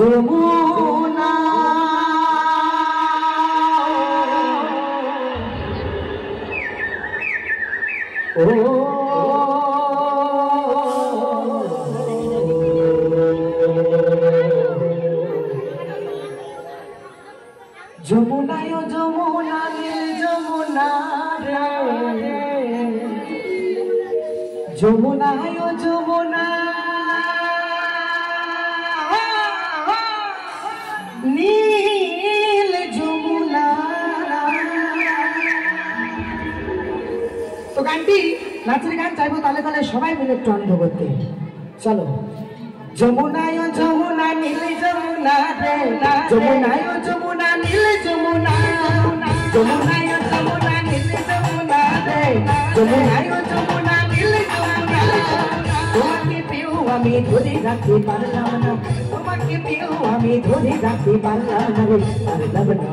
যমুনা ও যমুনা ও যমুনা নীল যমুনা রে যমুনা ও যমুনা নীল যমুনা। তো গানটি নাচের গান চাইবো তালে তালে সবাই মিলে একটু আনন্দ করতে। চলো। যমুনা ও যমুনা নীল যমুনা রে যমুনা ও যমুনা নীল যমুনা যমুনা ও যমুনা নীল যমুনা রে যমুনা ও যমুনা নীল যমুনা। তোমাকে পেও আমি ধরে রাখতে পারলাম না, তোমাকে পেও আমি ধরে রাখতে পারলাম না রে পারলাম না।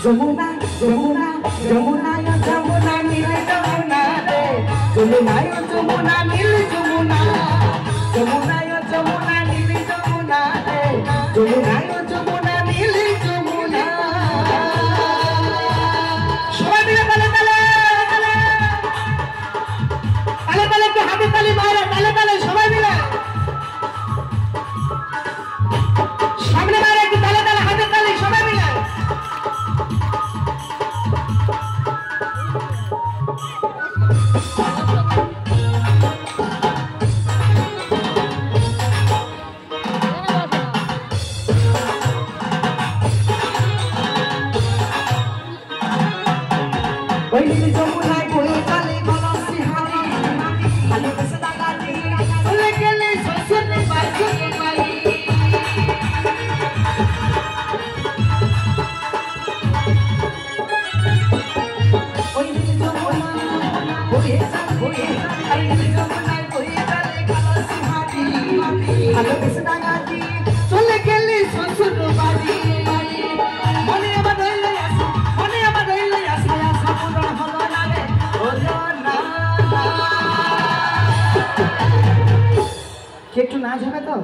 যমুনা যমুনা যমুনা ও যমুনা নীল যমুনা রে যমুনা ও যমুনা নীল যমুনা যমুনা ও যমুনা নীল যমুনা রে যমুনা ও যমুনা নীল যমুনা। সবাই মিলে তালে তালে তালে তালে একটু হাতে তালি মারা তালে তালে সবাই মিলে সামনে মারা একটু তালে তালে হাতে তালি সবাই মিলে। ওই নীল যমুনায় বয়ে চলে কলসি হাড়ি খালি বেসে দাগাটি চলে গেলে শ্বশুর বাড়ি। ওই নীল যমুনা বয়ে চলে ওই নীল যমুনায় বয়ে চলে কলসি হাড়ি খালি বেসে দাগাটি চলে গেলে শ্বশুর বাড়ি। মনে আমার রইলে আসে মনে আমার রইলে আসে আশা পূরণ হলো না রে হলো না। কে একটু নাচ হবে তো?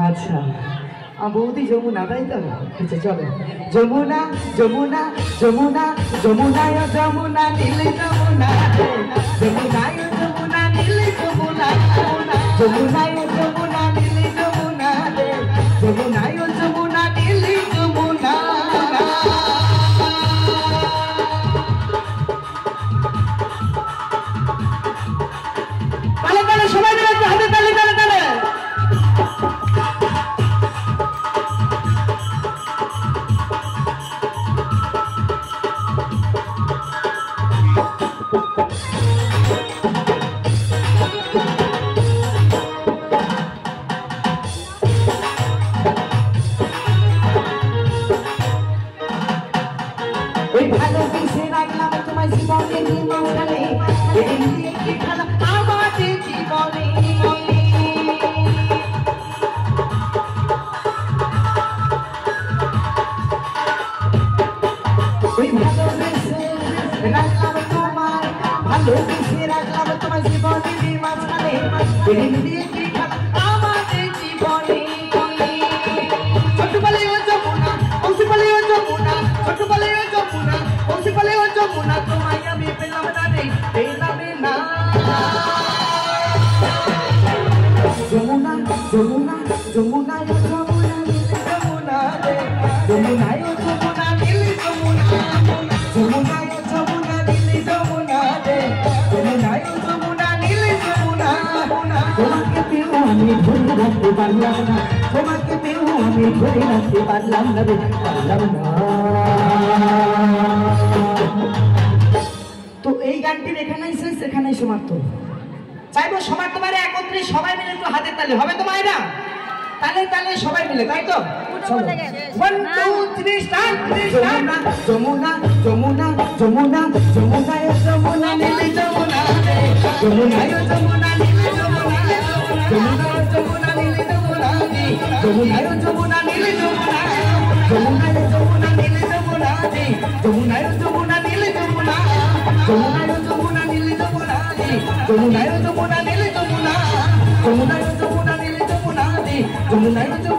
আচ্ছা বৌদি যমুনা তাই তো? আচ্ছা চলো। যমুনা যমুনা যমুনা যমুনা ও যমুনা নীল যমুনা যমুনা ও যমুনা নীল যমুনা যমুনা ও যমুনা নীল যমুনা যমুনা ও যমুনা নীল যমুনা। তালে তালে সবাই মিলে একটু হাতে তালে তালে তালে। ওই ভালোবেসে রাখলাম তোমায় জীবনে নিমন্ত্রণে এই কি খেলা আমাদের জীবনে। ওই ভালোবেসে রাখলাম তোমায় ভালোবেসে রাখলাম তোমায় জীবনে নিমন্ত্রণে এই কি খেলা আমাদের জীবনে। ছোট বলে ও যমুনা অংশ বলে ও যমুনা ছোট বলে ও যমুনা অংশ বলে ও যমুনা তোমায় আমি পেলাম না রে পেলাম না। যমুনা যমুনা যমুনা ও যমুনা নীল যমুনা রে যমুনা ও যমুনা নীল যমুনা যমুনা ও যমুনা নীল যমুনা রে যমুনা ও যমুনা নীল যমুনা। তোমাকে পেও আমি ধরে রাখতে পারলাম না, তোমাকে পেও আমি ধরে রাখতে পারলাম না রে পারলাম না। তো এই গানটির এখানেই শেষ, এখানেই সমাপ্ত। চাইবো সবার তোমারে একত্রে সবাই মিলে একটু হাতে তালে হবে তো মায়েরা? তালে তালে সবাই মিলে তাই তো? 1 2 3 স্টার্ট। যমুনা যমুনা যমুনা যমুনা ও যমুনা নীল যমুনা যমুনা ও যমুনা নীল যমুনা যমুনা ও যমুনা নীল যমুনা যমুনা ও যমুনা নীল যমুনা যমুনা ও যমুনা নীল যমুনা যমুনা ও যমুনা নীল যমুনা যমুনা ও যমুনা নীল যমুনা যমুনা ও যমুনা নীল যমুনা। তুমি নাই